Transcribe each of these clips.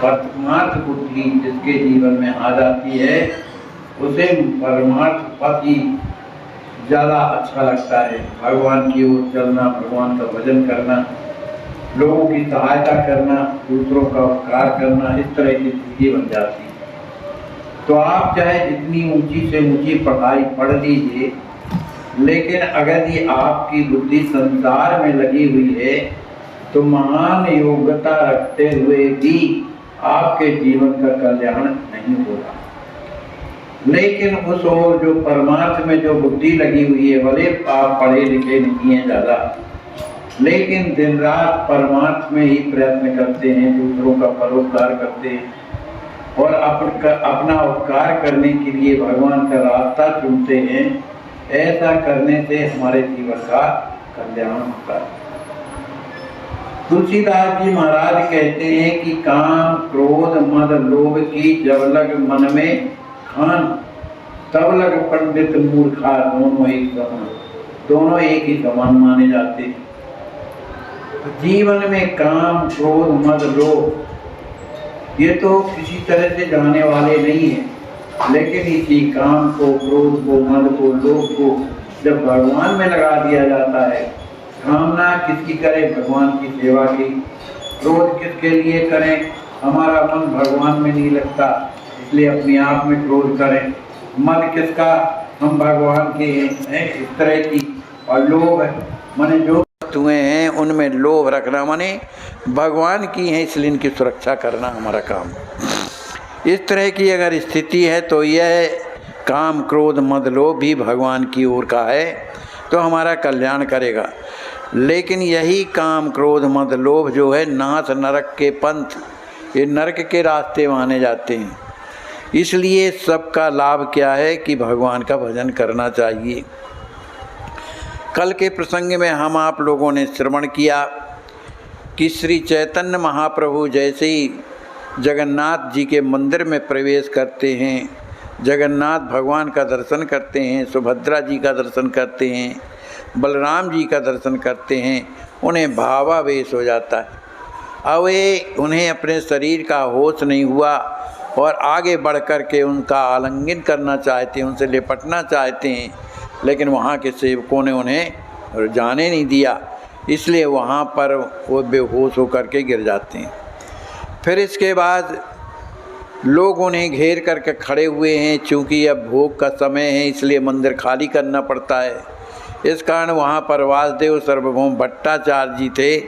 परमार्थ बुद्धि जिसके जीवन में आ जाती है उसे परमार्थ पद ही ज़्यादा अच्छा लगता है। भगवान की ओर चलना, भगवान का भजन करना, लोगों की सहायता करना, दूसरों का उपकार करना, इस तरह की चीज़ें बन जाती हैं। तो आप चाहे जितनी ऊंची से ऊंची पढ़ाई पढ़ लीजिए, लेकिन अगर ये आपकी बुद्धि संसार में लगी हुई है तो महान योग्यता रखते हुए भी आपके जीवन का कल्याण नहीं होगा। लेकिन उस ओर जो परमार्थ में जो बुद्धि लगी हुई है, भले आप पढ़े लिखे नहीं हैं ज़्यादा, लेकिन दिन रात परमार्थ में ही प्रयत्न करते हैं, दूसरों का परोपकार करते हैं और अपना उपकार करने के लिए भगवान का रास्ता चुनते हैं, ऐसा करने से हमारे जीवन का कल्याण होता है। तुलसीदास जी महाराज कहते हैं कि काम क्रोध मद लोभ की जब लग मन में खान, तब लग पंडित मूर्खा, दोनों एक समान, दोनों एक ही समान माने जाते हैं। जीवन में काम क्रोध मद लोभ ये तो किसी तरह से जाने वाले नहीं है, लेकिन इसी काम को, क्रोध को, मद को, लोभ को जब भगवान में लगा दिया जाता है, कामना किसकी करें? भगवान की सेवा की। क्रोध किसके लिए करें? हमारा मन भगवान में नहीं लगता, इसलिए अपने आप में क्रोध करें। मद किसका? हम भगवान के हैं, इस तरह की। और लोभ माने जो वस्तुएं हैं उनमें लोभ रखना माने भगवान की हैं, इसलिए इनकी सुरक्षा करना हमारा काम। इस तरह की अगर स्थिति है तो यह काम क्रोध मद लोभ भी भगवान की ओर का है तो हमारा कल्याण करेगा। लेकिन यही काम क्रोध मद लोभ जो है नाथ नरक के पंथ, ये नरक के रास्ते माने जाते हैं। इसलिए सबका लाभ क्या है कि भगवान का भजन करना चाहिए। कल के प्रसंग में हम आप लोगों ने श्रवण किया कि श्री चैतन्य महाप्रभु जैसे ही जगन्नाथ जी के मंदिर में प्रवेश करते हैं, जगन्नाथ भगवान का दर्शन करते हैं, सुभद्रा जी का दर्शन करते हैं, बलराम जी का दर्शन करते हैं, उन्हें भावावेश हो जाता है। अब ये उन्हें अपने शरीर का होश नहीं हुआ और आगे बढ़ कर के उनका आलिंगन करना चाहते हैं, उनसे लिपटना चाहते हैं, लेकिन वहाँ के सेवकों ने उन्हें जाने नहीं दिया, इसलिए वहाँ पर वो बेहोश होकर के गिर जाते हैं। फिर इसके बाद लोग उन्हें घेर करके खड़े हुए हैं, चूँकि अब भोग का समय है इसलिए मंदिर खाली करना पड़ता है। इस कारण वहाँ पर वासुदेव सार्वभौम भट्टाचार्य जी थे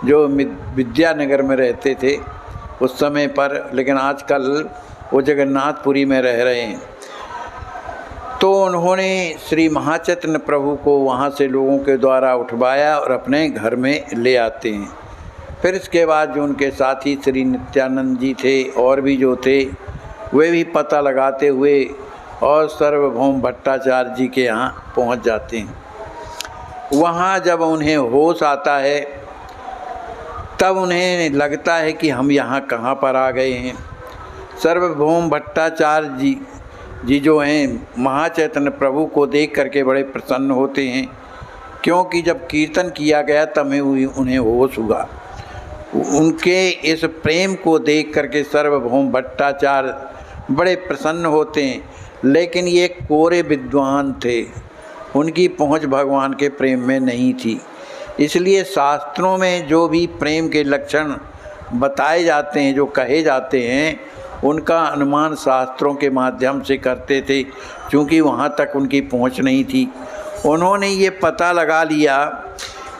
जो विद्यानगर में रहते थे उस समय पर, लेकिन आजकल वो जगन्नाथपुरी में रह रहे हैं। तो उन्होंने श्री महाचैतन्य प्रभु को वहाँ से लोगों के द्वारा उठवाया और अपने घर में ले आते हैं। फिर इसके बाद जो उनके साथी श्री नित्यानंद जी थे और भी जो थे, वे भी पता लगाते हुए और सार्वभौम भट्टाचार्य जी के यहाँ पहुँच जाते हैं। वहाँ जब उन्हें होश आता है तब उन्हें लगता है कि हम यहाँ कहाँ पर आ गए हैं। सार्वभौम भट्टाचार्य जी जो हैं महाचैतन्य प्रभु को देख करके बड़े प्रसन्न होते हैं, क्योंकि जब कीर्तन किया गया तब उन्हें होश हुआ। उनके इस प्रेम को देख करके सार्वभौम भट्टाचार्य बड़े प्रसन्न होते हैं, लेकिन ये कोरे विद्वान थे, उनकी पहुंच भगवान के प्रेम में नहीं थी। इसलिए शास्त्रों में जो भी प्रेम के लक्षण बताए जाते हैं, जो कहे जाते हैं, उनका अनुमान शास्त्रों के माध्यम से करते थे, क्योंकि वहाँ तक उनकी पहुँच नहीं थी। उन्होंने ये पता लगा लिया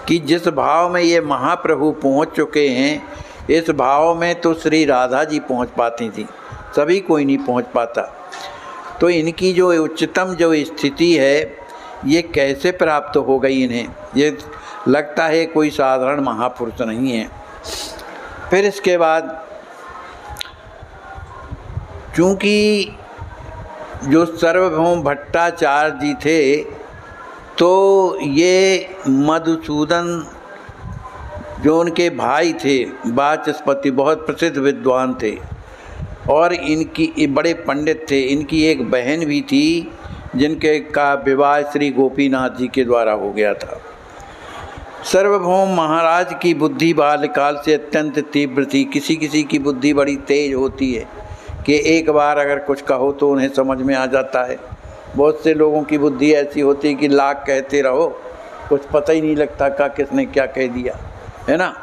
कि जिस भाव में ये महाप्रभु पहुँच चुके हैं, इस भाव में तो श्री राधा जी पहुँच पाती थी, सभी कोई नहीं पहुँच पाता। तो इनकी जो उच्चतम जो स्थिति है ये कैसे प्राप्त हो गई इन्हें, ये लगता है कोई साधारण महापुरुष नहीं है। फिर इसके बाद चूँकि जो सार्वभौम भट्टाचार्य जी थे तो ये मधुसूदन जो उनके भाई थे वाचस्पति, बहुत प्रसिद्ध विद्वान थे और इनकी बड़े पंडित थे। इनकी एक बहन भी थी जिनके का विवाह श्री गोपीनाथ जी के द्वारा हो गया था। सार्वभौम महाराज की बुद्धि बाल्यकाल से अत्यंत तीव्र थी। किसी किसी की बुद्धि बड़ी तेज होती है कि एक बार अगर कुछ कहो तो उन्हें समझ में आ जाता है। बहुत से लोगों की बुद्धि ऐसी होती है कि लाख कहते रहो, कुछ पता ही नहीं लगता का किसने क्या कह दिया, है ना।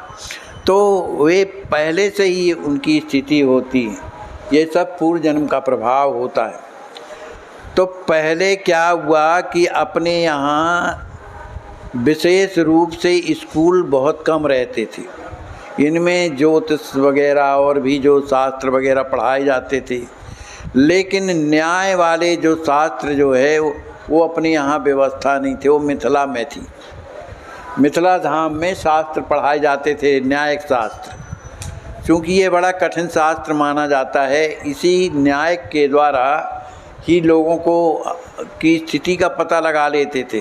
तो वे पहले से ही उनकी स्थिति होती है, ये सब पूर्व जन्म का प्रभाव होता है। तो पहले क्या हुआ कि अपने यहाँ विशेष रूप से स्कूल बहुत कम रहते थे। इनमें ज्योतिष वगैरह और भी जो शास्त्र वगैरह पढ़ाए जाते थे, लेकिन न्याय वाले जो शास्त्र जो है वो अपने यहाँ व्यवस्था नहीं थे, वो मिथिला में थी। मिथिला धाम में शास्त्र पढ़ाए जाते थे, न्यायिक शास्त्र। क्योंकि ये बड़ा कठिन शास्त्र माना जाता है, इसी न्याय के द्वारा ही लोगों को की स्थिति का पता लगा लेते थे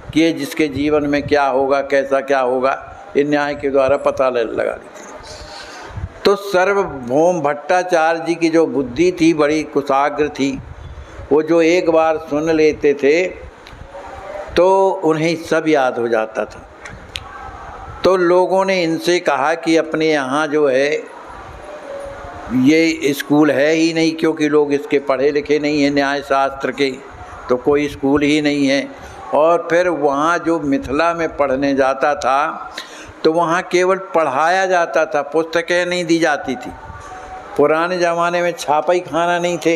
कि ये जिसके जीवन में क्या होगा, कैसा क्या होगा, ये न्याय के द्वारा पता लगा लेते। तो सार्वभौम भट्टाचार्य जी की जो बुद्धि थी बड़ी कुशाग्र थी। वो जो एक बार सुन लेते थे तो उन्हें सब याद हो जाता था। तो लोगों ने इनसे कहा कि अपने यहाँ जो है ये स्कूल है ही नहीं, क्योंकि लोग इसके पढ़े लिखे नहीं हैं, न्याय शास्त्र के, तो कोई स्कूल ही नहीं है। और फिर वहाँ जो मिथिला में पढ़ने जाता था तो वहाँ केवल पढ़ाया जाता था, पुस्तकें नहीं दी जाती थी। पुराने ज़माने में छापाई खाना नहीं थे,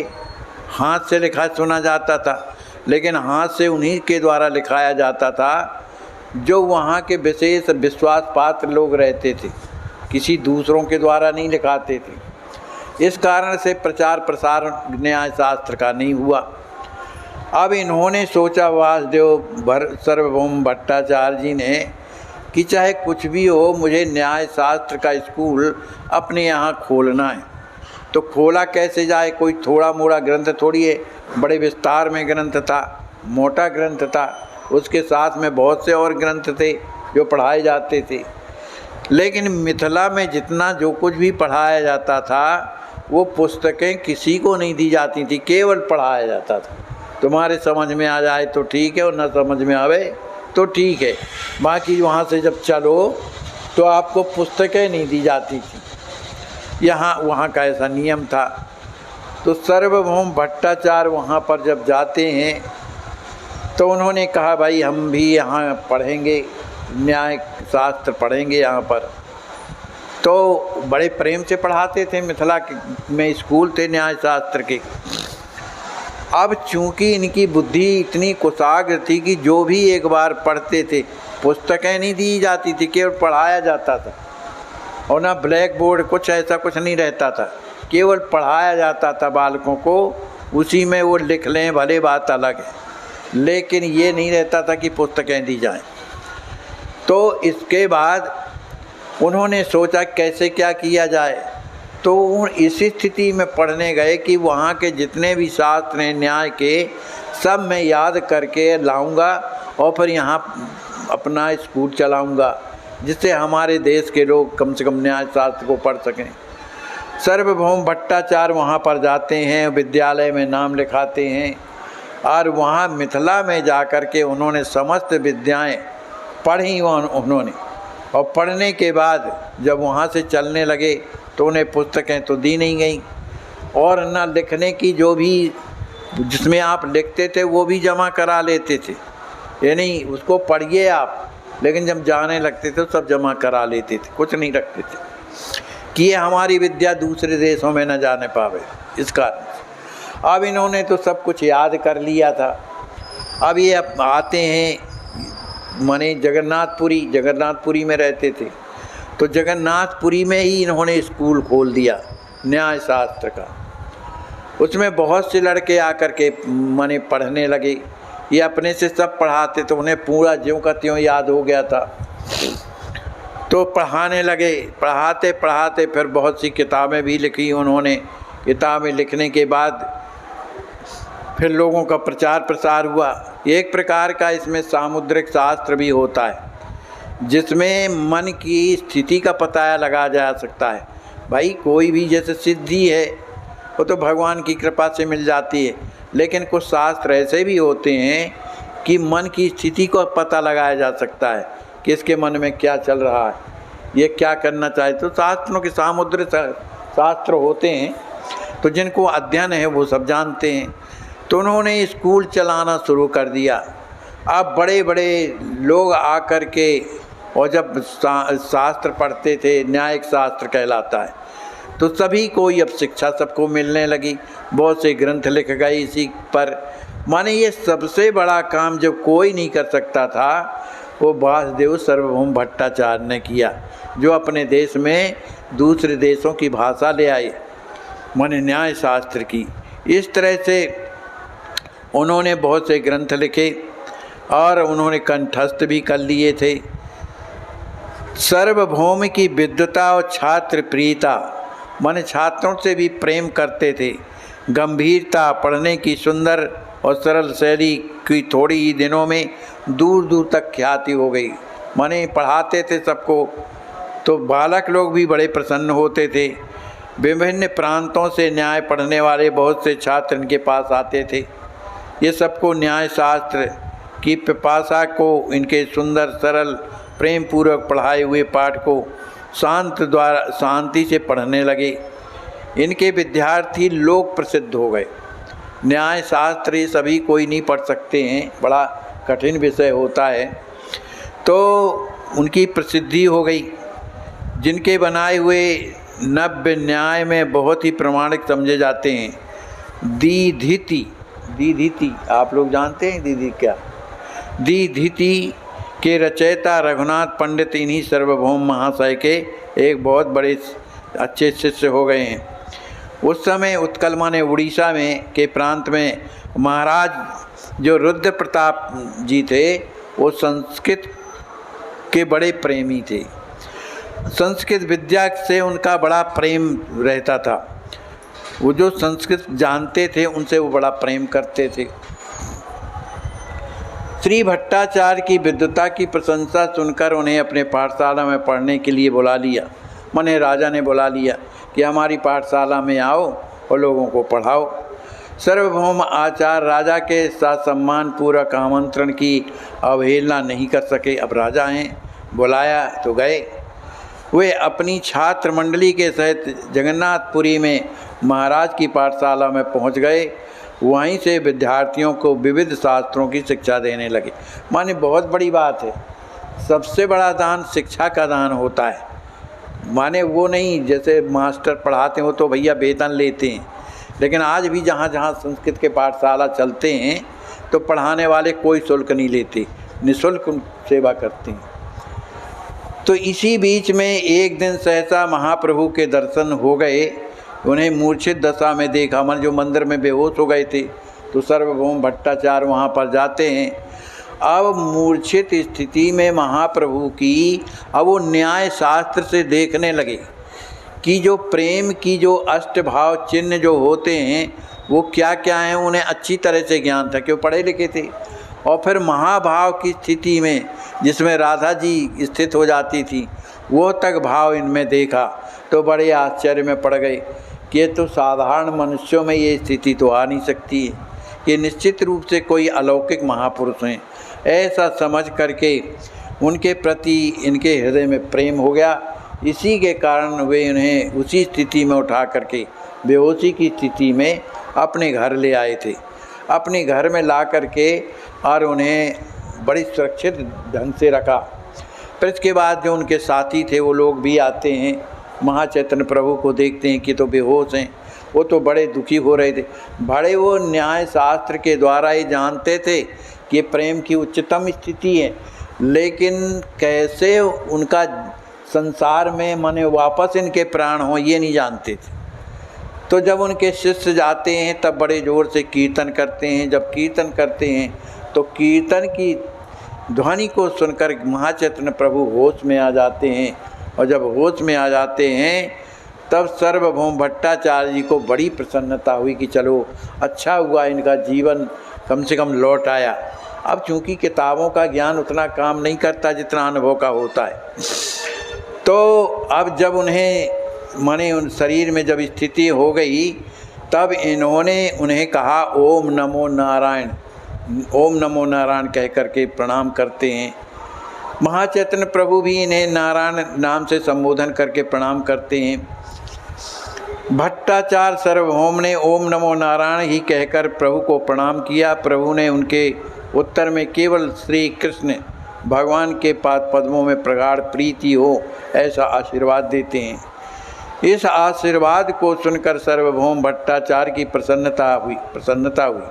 हाथ से लिखा सुना जाता था, लेकिन हाथ से उन्हीं के द्वारा लिखाया जाता था जो वहाँ के विशेष विश्वास पात्र लोग रहते थे, किसी दूसरों के द्वारा नहीं लिखाते थे। इस कारण से प्रचार प्रसार न्याय शास्त्र का नहीं हुआ। अब इन्होंने सोचा वासुदेव सार्वभौम भट्टाचार्य जी ने कि चाहे कुछ भी हो, मुझे न्याय शास्त्र का स्कूल अपने यहाँ खोलना है। तो खोला कैसे जाए, कोई थोड़ा मोड़ा ग्रंथ थोड़ी है, बड़े विस्तार में ग्रंथ था, मोटा ग्रंथ था, उसके साथ में बहुत से और ग्रंथ थे जो पढ़ाए जाते थे। लेकिन मिथिला में जितना जो कुछ भी पढ़ाया जाता था वो पुस्तकें किसी को नहीं दी जाती थी, केवल पढ़ाया जाता था। तुम्हारे समझ में आ जाए तो ठीक है, और न समझ में आवे तो ठीक है, बाकी वहाँ से जब चलो तो आपको पुस्तकें नहीं दी जाती थी। वहाँ का ऐसा नियम था। तो सार्वभौम भट्टाचार्य वहाँ पर जब जाते हैं तो उन्होंने कहा भाई हम भी यहाँ पढ़ेंगे, न्याय शास्त्र पढ़ेंगे यहाँ पर। तो बड़े प्रेम से पढ़ाते थे, मिथिला में स्कूल थे न्याय शास्त्र के। अब चूँकि इनकी बुद्धि इतनी कुशाग्र थी कि जो भी एक बार पढ़ते थे, पुस्तकें नहीं दी जाती थी, केवल पढ़ाया जाता था, और ना ब्लैक बोर्ड कुछ ऐसा कुछ नहीं रहता था, केवल पढ़ाया जाता था बालकों को, उसी में वो लिख लें भले बात अलग है, लेकिन ये नहीं रहता था कि पुस्तकें दी जाएं। तो इसके बाद उन्होंने सोचा कैसे क्या किया जाए। तो इस स्थिति में पढ़ने गए कि वहाँ के जितने भी शास्त्र हैं न्याय के, सब मैं याद करके लाऊंगा और फिर यहाँ अपना स्कूल चलाऊंगा, जिससे हमारे देश के लोग कम से कम न्याय शास्त्र को पढ़ सकें। सार्वभौम भट्टाचार्य वहाँ पर जाते हैं, विद्यालय में नाम लिखाते हैं, और वहाँ मिथिला में जा कर के उन्होंने समस्त विद्याएँ पढ़ी उन्होंने। और पढ़ने के बाद जब वहाँ से चलने लगे तो उन्हें पुस्तकें तो दी नहीं गई, और ना लिखने की जो भी जिसमें आप लिखते थे वो भी जमा करा लेते थे, ये नहीं उसको पढ़िए आप, लेकिन जब जाने लगते थे तो सब जमा करा लेते थे, कुछ नहीं रखते थे कि ये हमारी विद्या दूसरे देशों में न जाने पावे। इस कारण अब इन्होंने तो सब कुछ याद कर लिया था। अब ये आते हैं माने जगन्नाथपुरी में रहते थे, तो जगन्नाथपुरी में ही इन्होंने स्कूल खोल दिया न्याय शास्त्र का। उसमें बहुत से लड़के आकर के माने पढ़ने लगे, ये अपने से सब पढ़ाते तो उन्हें पूरा ज्यों का त्यों याद हो गया था। तो पढ़ाने लगे, पढ़ाते पढ़ाते फिर बहुत सी किताबें भी लिखी उन्होंने। किताबें लिखने के बाद फिर लोगों का प्रचार प्रसार हुआ। एक प्रकार का इसमें सामुद्रिक शास्त्र भी होता है, जिसमें मन की स्थिति का पता लगा जा सकता है। भाई कोई भी जैसे सिद्धि है वो तो भगवान की कृपा से मिल जाती है, लेकिन कुछ शास्त्र ऐसे भी होते हैं कि मन की स्थिति को पता लगाया जा सकता है कि इसके मन में क्या चल रहा है, ये क्या करना चाहे। तो शास्त्रों के सामुद्रिक शास्त्र होते हैं, तो जिनको अध्ययन है वो सब जानते हैं। तो उन्होंने स्कूल चलाना शुरू कर दिया। अब बड़े बड़े लोग आकर के, और जब शास्त्र पढ़ते थे, न्यायिक शास्त्र कहलाता है, तो सभी को अब शिक्षा सबको मिलने लगी। बहुत से ग्रंथ लिख गए इसी पर। माने ये सबसे बड़ा काम जो कोई नहीं कर सकता था, वो वासुदेव सार्वभौम भट्टाचार्य ने किया, जो अपने देश में दूसरे देशों की भाषा ले आए, माने न्याय शास्त्र की। इस तरह से उन्होंने बहुत से ग्रंथ लिखे और उन्होंने कंठस्थ भी कर लिए थे। सार्वभौम की विद्वता और छात्र प्रियता, माने छात्रों से भी प्रेम करते थे। गंभीरता, पढ़ने की सुंदर और सरल शैली की थोड़ी ही दिनों में दूर दूर तक ख्याति हो गई। माने पढ़ाते थे सबको, तो बालक लोग भी बड़े प्रसन्न होते थे। विभिन्न प्रांतों से न्याय पढ़ने वाले बहुत से छात्र इनके पास आते थे। ये सबको न्याय शास्त्र की पिपासा को, इनके सुंदर सरल प्रेम पूर्वक पढ़ाए हुए पाठ को शांति से पढ़ने लगे। इनके विद्यार्थी लोक प्रसिद्ध हो गए। न्याय शास्त्र ये सभी कोई नहीं पढ़ सकते हैं, बड़ा कठिन विषय होता है। तो उनकी प्रसिद्धि हो गई। जिनके बनाए हुए नव्य न्याय में बहुत ही प्रमाणिक समझे जाते हैं। दीधीति आप लोग जानते हैं दीदी क्या? दीधीति के रचयिता रघुनाथ पंडित इन्हीं सार्वभौम महाशय के एक बहुत बड़े अच्छे शिष्य हो गए हैं। उस समय उत्कल माने उड़ीसा में के प्रांत में महाराज जो रुद्र प्रताप जी थे, वो संस्कृत के बड़े प्रेमी थे। संस्कृत विद्या से उनका बड़ा प्रेम रहता था। वो जो संस्कृत जानते थे उनसे वो बड़ा प्रेम करते थे। श्री भट्टाचार्य की विद्वता की प्रशंसा सुनकर उन्हें अपने पाठशाला में पढ़ने के लिए बुला लिया। माने राजा ने बुला लिया कि हमारी पाठशाला में आओ और लोगों को पढ़ाओ। सार्वभौम आचार्य राजा के साथ सम्मान पूर्वक आमंत्रण की अवहेलना नहीं कर सके। अब राजा हैं, बुलाया तो गए। वे अपनी छात्र मंडली के सहित जगन्नाथपुरी में महाराज की पाठशाला में पहुंच गए। वहीं से विद्यार्थियों को विविध शास्त्रों की शिक्षा देने लगे। माने बहुत बड़ी बात है, सबसे बड़ा दान शिक्षा का दान होता है। माने वो नहीं जैसे मास्टर पढ़ाते हो तो भैया वेतन लेते हैं, लेकिन आज भी जहाँ जहाँ संस्कृत के पाठशाला चलते हैं तो पढ़ाने वाले कोई शुल्क नहीं लेते, निःशुल्क सेवा करते हैं। तो इसी बीच में एक दिन सहसा महाप्रभु के दर्शन हो गए। उन्हें मूर्छित दशा में देखा, मन जो मंदिर में बेहोश हो गए थे। तो सार्वभौम भट्टाचार्य वहाँ पर जाते हैं। अब मूर्छित स्थिति में महाप्रभु की अब वो न्याय शास्त्र से देखने लगे कि जो प्रेम की जो अष्टभाव चिन्ह जो होते हैं वो क्या क्या हैं, उन्हें अच्छी तरह से ज्ञान था, क्यों पढ़े लिखे थे। और फिर महाभाव की स्थिति में जिसमें राधा जी स्थित हो जाती थी, वो तक भाव इनमें देखा तो बड़े आश्चर्य में पड़ गए कि ये तो साधारण मनुष्यों में ये स्थिति तो आ नहीं सकती है, ये निश्चित रूप से कोई अलौकिक महापुरुष हैं। ऐसा समझ करके उनके प्रति इनके हृदय में प्रेम हो गया। इसी के कारण वे उन्हें उसी स्थिति में उठा करके बेहोशी की स्थिति में अपने घर ले आए थे। अपने घर में ला करके और उन्हें बड़ी सुरक्षित ढंग से रखा। फिर इसके बाद जो उनके साथी थे वो लोग भी आते हैं, महाचैतन्य प्रभु को देखते हैं कि तो बेहोश हैं। वो तो बड़े दुखी हो रहे थे। बड़े वो न्याय शास्त्र के द्वारा ही जानते थे कि प्रेम की उच्चतम स्थिति है, लेकिन कैसे उनका संसार में माने वापस इनके प्राण हो ये नहीं जानते थे। तो जब उनके शिष्य जाते हैं तब बड़े ज़ोर से कीर्तन करते हैं। जब कीर्तन करते हैं तो कीर्तन की ध्वनि को सुनकर महाचैतन्य प्रभु होश में आ जाते हैं। और जब होश में आ जाते हैं तब सार्वभौम भट्टाचार्य जी को बड़ी प्रसन्नता हुई कि चलो अच्छा हुआ, इनका जीवन कम से कम लौट आया। अब चूँकि किताबों का ज्ञान उतना काम नहीं करता जितना अनुभव का होता है, तो अब जब उन्हें माने उन शरीर में जब स्थिति हो गई तब इन्होंने उन्हें कहा ओम नमो नारायण, ओम नमो नारायण कह करके प्रणाम करते हैं। महाचैतन्य प्रभु भी इन्हें नारायण नाम से संबोधन करके प्रणाम करते हैं। भट्टाचार्य सार्वभौम ने ओम नमो नारायण ही कहकर प्रभु को प्रणाम किया। प्रभु ने उनके उत्तर में केवल श्री कृष्ण भगवान के पाद पद्मों में प्रगाढ़ प्रीति हो ऐसा आशीर्वाद देते हैं। इस आशीर्वाद को सुनकर सार्वभौम भट्टाचार्य की प्रसन्नता हुई।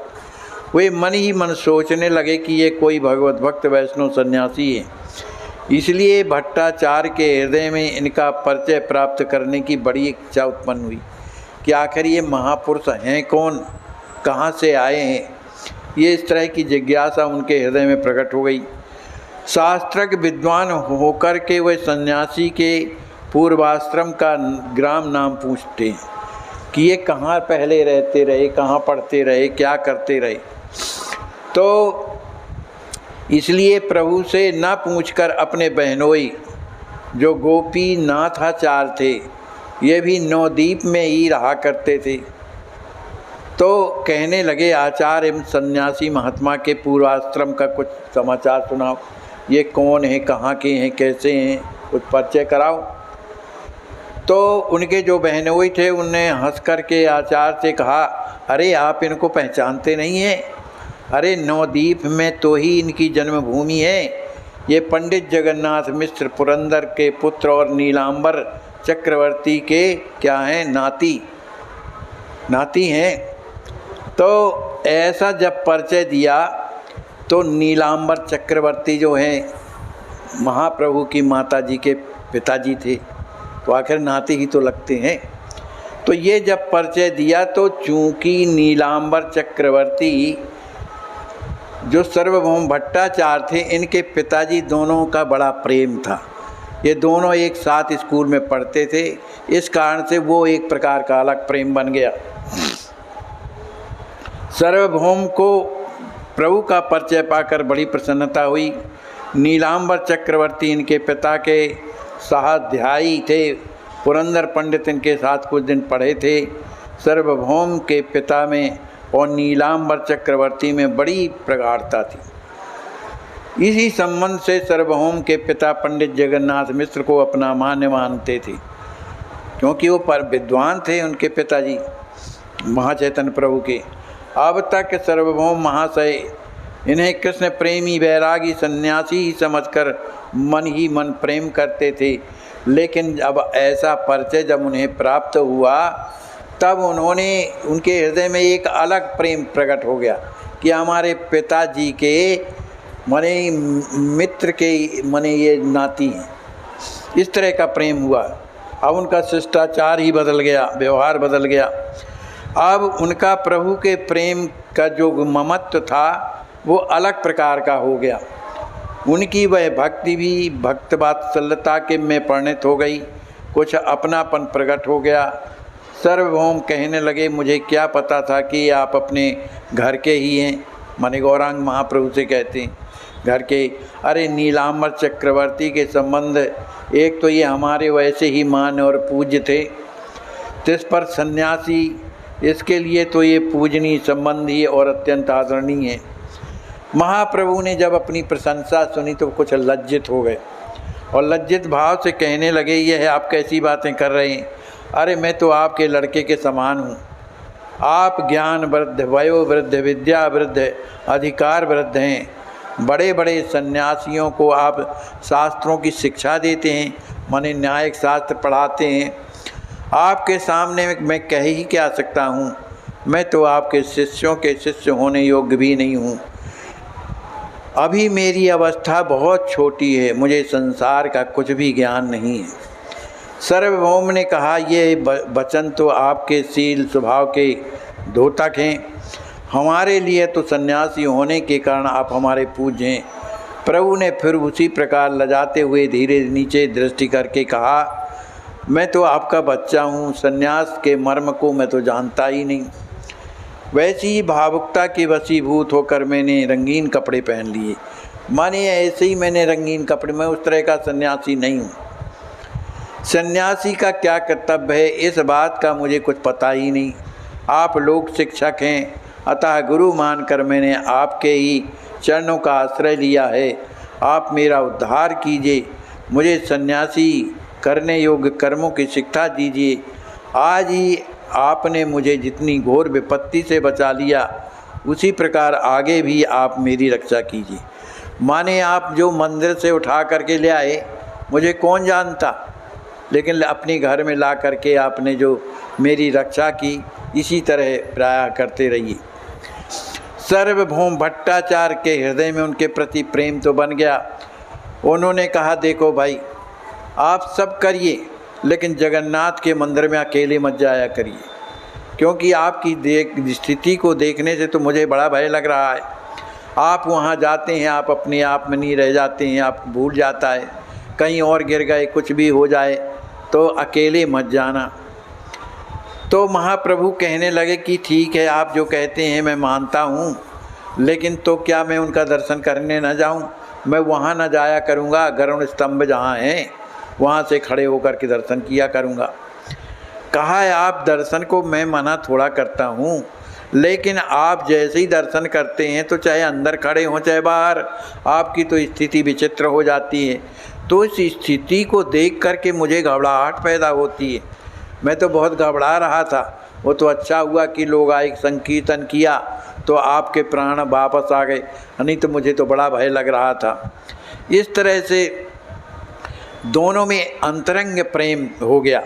वे मन ही मन सोचने लगे कि ये कोई भगवत भक्त वैष्णव सन्यासी है। इसलिए भट्टाचार्य के हृदय में इनका परिचय प्राप्त करने की बड़ी इच्छा उत्पन्न हुई कि आखिर ये महापुरुष हैं कौन, कहाँ से आए हैं। ये इस तरह की जिज्ञासा उनके हृदय में प्रकट हो गई। शास्त्रज्ञ विद्वान होकर के वे सन्यासी के पूर्वाश्रम का ग्राम नाम पूछते हैं कि ये कहाँ पहले रहते रहे, कहाँ पढ़ते रहे, क्या करते रहे। तो इसलिए प्रभु से न पूछकर अपने बहनोई जो गोपीनाथाचार्य थे, ये भी नवद्वीप में ही रहा करते थे, तो कहने लगे आचार्य एवं सन्यासी महात्मा के पूर्वाश्रम का कुछ समाचार सुनाओ। ये कौन है, कहाँ के हैं, कैसे हैं, कुछ परिचय कराओ। तो उनके जो बहनोई थे उनने हंस कर के आचार्य से कहा, अरे आप इनको पहचानते नहीं हैं? अरे नवद्वीप में तो ही इनकी जन्मभूमि है। ये पंडित जगन्नाथ मिश्र पुरंदर के पुत्र और नीलांबर चक्रवर्ती के क्या हैं, नाती हैं। तो ऐसा जब परिचय दिया तो नीलांबर चक्रवर्ती जो हैं महाप्रभु की माता जी के पिताजी थे, तो आखिर नाती ही तो लगते हैं। तो ये जब परिचय दिया तो चूँकि नीलांबर चक्रवर्ती जो सार्वभौम भट्टाचार्य थे, इनके पिताजी दोनों का बड़ा प्रेम था। ये दोनों एक साथ स्कूल में पढ़ते थे, इस कारण से वो एक प्रकार का अलग प्रेम बन गया। सार्वभौम को प्रभु का परिचय पाकर बड़ी प्रसन्नता हुई। नीलांबर चक्रवर्ती इनके पिता के सहाध्यायी थे। पुरंदर पंडित इनके साथ कुछ दिन पढ़े थे। सार्वभौम के पिता में और नीलांबर चक्रवर्ती में बड़ी प्रगाढ़ता थी। इसी संबंध से सार्वभौम के पिता पंडित जगन्नाथ मिश्र को अपना मान्य मानते थे, क्योंकि वो पर विद्वान थे उनके पिताजी महाचैतन्य प्रभु के। अब तक सार्वभौम महाशय इन्हें कृष्ण प्रेमी वैरागी सन्यासी ही समझकर मन ही मन प्रेम करते थे। लेकिन अब ऐसा परिचय जब उन्हें प्राप्त हुआ तब उनके हृदय में एक अलग प्रेम प्रकट हो गया कि हमारे पिताजी के मने मित्र के मने ये नाती हैं। इस तरह का प्रेम हुआ। अब उनका शिष्टाचार ही बदल गया, व्यवहार बदल गया। अब उनका प्रभु के प्रेम का जो ममत्व था वो अलग प्रकार का हो गया। उनकी वह भक्ति भी भक्त वात्सल्यता के में परिणत हो गई, कुछ अपनापन प्रकट हो गया। सार्वभौम कहने लगे, मुझे क्या पता था कि आप अपने घर के ही हैं। माने गौरांग महाप्रभु से कहते हैं घर के। अरे नीलांबर चक्रवर्ती के संबंध, एक तो ये हमारे वैसे ही मान्य और पूज्य थे, तिस पर सन्यासी, इसके लिए तो ये पूजनीय संबंधी और अत्यंत आदरणीय है। महाप्रभु ने जब अपनी प्रशंसा सुनी तो कुछ लज्जित हो गए और लज्जित भाव से कहने लगे, ये है आप कैसी बातें कर रहे हैं? अरे मैं तो आपके लड़के के समान हूँ। आप ज्ञान वृद्ध, वयो वृद्ध, विद्या वृद्ध, अधिकार वृद्ध हैं। बड़े बड़े सन्यासियों को आप शास्त्रों की शिक्षा देते हैं, माने न्यायिक शास्त्र पढ़ाते हैं। आपके सामने मैं कह ही क्या सकता हूँ? मैं तो आपके शिष्यों के शिष्य होने योग्य भी नहीं हूँ। अभी मेरी अवस्था बहुत छोटी है, मुझे संसार का कुछ भी ज्ञान नहीं है। सार्वभौम ने कहा, ये वचन तो आपके शील स्वभाव के द्योतक हैं। हमारे लिए तो सन्यासी होने के कारण आप हमारे पूज्य हैं। प्रभु ने फिर उसी प्रकार लजाते हुए धीरे नीचे दृष्टि करके कहा, मैं तो आपका बच्चा हूँ, सन्यास के मर्म को मैं तो जानता ही नहीं। वैसी ही भावुकता के वशीभूत होकर मैंने रंगीन कपड़े पहन लिए। माने ऐसे ही मैंने रंगीन कपड़े, मैं उस तरह का सन्यासी नहीं हूँ। सन्यासी का क्या कर्तव्य है इस बात का मुझे कुछ पता ही नहीं। आप लोग शिक्षक हैं, अतः गुरु मानकर मैंने आपके ही चरणों का आश्रय लिया है। आप मेरा उद्धार कीजिए, मुझे सन्यासी करने योग्य कर्मों की शिक्षा दीजिए। आज ही आपने मुझे जितनी घोर विपत्ति से बचा लिया, उसी प्रकार आगे भी आप मेरी रक्षा कीजिए। माने आप जो मंदिर से उठा करके ले आए, मुझे कौन जानता, लेकिन अपने घर में ला करके आपने जो मेरी रक्षा की, इसी तरह प्राय करते रहिए। सार्वभौम भट्टाचार्य के हृदय में उनके प्रति प्रेम तो बन गया। उन्होंने कहा, देखो भाई, आप सब करिए, लेकिन जगन्नाथ के मंदिर में अकेले मत जाया करिए, क्योंकि आपकी स्थिति को देखने से तो मुझे बड़ा भय लग रहा है। आप वहाँ जाते हैं, आप अपने आप में नहीं रह जाते हैं, आप भूल जाता है, कहीं और गिर गए, कुछ भी हो जाए तो अकेले मत जाना। तो महाप्रभु कहने लगे कि ठीक है, आप जो कहते हैं मैं मानता हूँ, लेकिन तो क्या मैं उनका दर्शन करने न जाऊँ? मैं वहाँ न जाया करूँगा, गरुड़ स्तंभ जहाँ हैं वहाँ से खड़े होकर के दर्शन किया करूँगा। कहा है, आप दर्शन को मैं मना थोड़ा करता हूँ, लेकिन आप जैसे ही दर्शन करते हैं तो चाहे अंदर खड़े हों चाहे बाहर, आपकी तो स्थिति विचित्र हो जाती है। तो इस स्थिति को देख करके मुझे घबराहट पैदा होती है। मैं तो बहुत घबरा रहा था। वो तो अच्छा हुआ कि लोग आए, संकीर्तन किया तो आपके प्राण वापस आ गए, नहीं तो मुझे तो बड़ा भय लग रहा था। इस तरह से दोनों में अंतरंग प्रेम हो गया,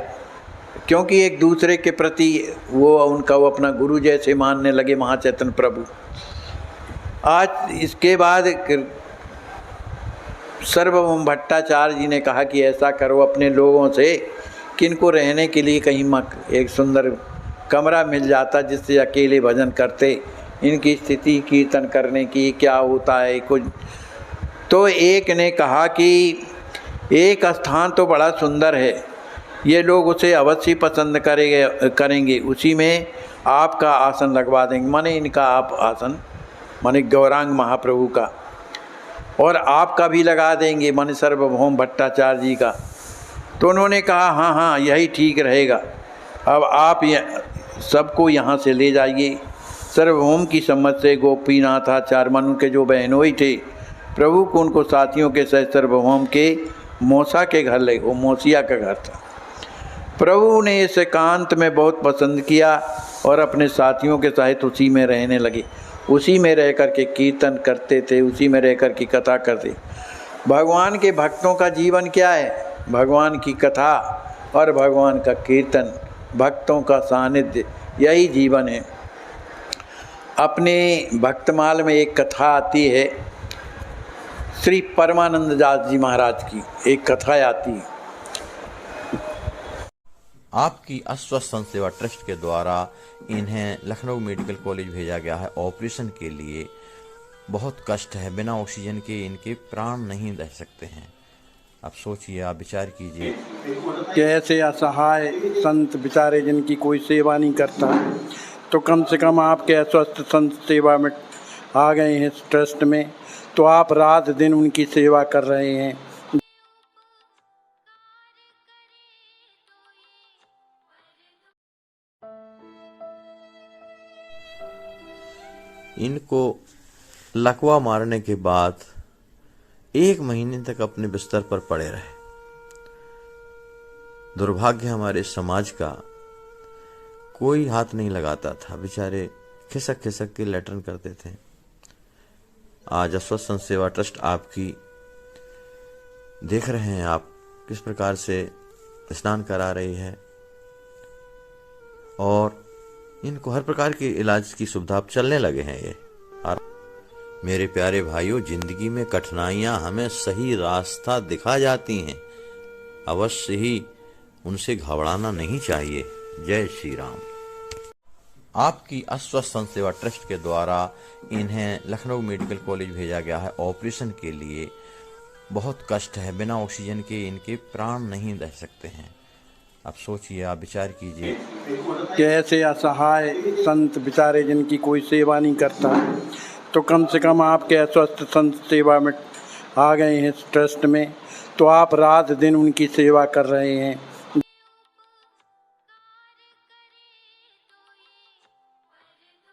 क्योंकि एक दूसरे के प्रति वो अपना गुरु जैसे मानने लगे महाचैतन्य प्रभु। आज इसके बाद सार्वभौम भट्टाचार्य जी ने कहा कि ऐसा करो अपने लोगों से कि इनको रहने के लिए कहीं एक सुंदर कमरा मिल जाता, जिससे अकेले भजन करते, इनकी स्थिति कीर्तन करने की क्या होता है कुछ। तो एक ने कहा कि एक स्थान तो बड़ा सुंदर है, ये लोग उसे अवश्य पसंद करेंगे, उसी में आपका आसन लगवा देंगे, माने इनका आप आसन, माने गौरांग महाप्रभु का, और आपका भी लगा देंगे, माने सार्वभौम भट्टाचार्य जी का। तो उन्होंने कहा हाँ हाँ यही ठीक रहेगा, अब आप सबको यहाँ से ले जाइए। सार्वभौम की सम्मत से गोपीनाथाचार्य मनु के जो बहनोई थे, प्रभु को उनको साथियों के सहित सार्वभौम के मौसा के घर ले, वो मौसिया का घर था। प्रभु ने इस एकांत में बहुत पसंद किया और अपने साथियों के सहित उसी में रहने लगे। उसी में रह कर के कीर्तन करते थे, उसी में रह कर की कथा करते। भगवान के भक्तों का जीवन क्या है? भगवान की कथा और भगवान का कीर्तन, भक्तों का सानिध्य, यही जीवन है। अपने भक्तमाल में एक कथा आती है, श्री परमानंद दास जी महाराज की एक कथा आती है। आपकी अस्वस्थ सेवा ट्रस्ट के द्वारा इन्हें लखनऊ मेडिकल कॉलेज भेजा गया है ऑपरेशन के लिए। बहुत कष्ट है, बिना ऑक्सीजन के इनके प्राण नहीं रह सकते हैं। आप सोचिए, आप विचार कीजिए, कैसे असहाय संत बेचारे जिनकी कोई सेवा नहीं करता, तो कम से कम आपके अस्वस्थ संत सेवा में आ गए हैं इस ट्रस्ट में, तो आप रात दिन उनकी सेवा कर रहे हैं। इनको लकवा मारने के बाद 1 महीने तक अपने बिस्तर पर पड़े रहे। दुर्भाग्य हमारे समाज का, कोई हाथ नहीं लगाता था, बेचारे खिसक खिसक के लेटरिन करते थे। आज अस्वस्थ सेवा ट्रस्ट आपकी देख रहे हैं आप किस प्रकार से स्नान करा रही है, और इनको हर प्रकार के इलाज की सुविधा अब चलने लगे हैं ये। और मेरे प्यारे भाइयों, जिंदगी में कठिनाइयां हमें सही रास्ता दिखा जाती हैं, अवश्य ही उनसे घबराना नहीं चाहिए। जय श्री राम। आपकी अस्वस्थ सेवा ट्रस्ट के द्वारा इन्हें लखनऊ मेडिकल कॉलेज भेजा गया है ऑपरेशन के लिए। बहुत कष्ट है, बिना ऑक्सीजन के इनके प्राण नहीं रह सकते हैं। आप सोचिए, आप विचार कीजिए, कैसे असहाय संत बेचारे जिनकी कोई सेवा नहीं करता, तो कम से कम आपके अस्वस्थ संत सेवा में आ गए हैं इस ट्रस्ट में, तो आप रात दिन उनकी सेवा कर रहे हैं।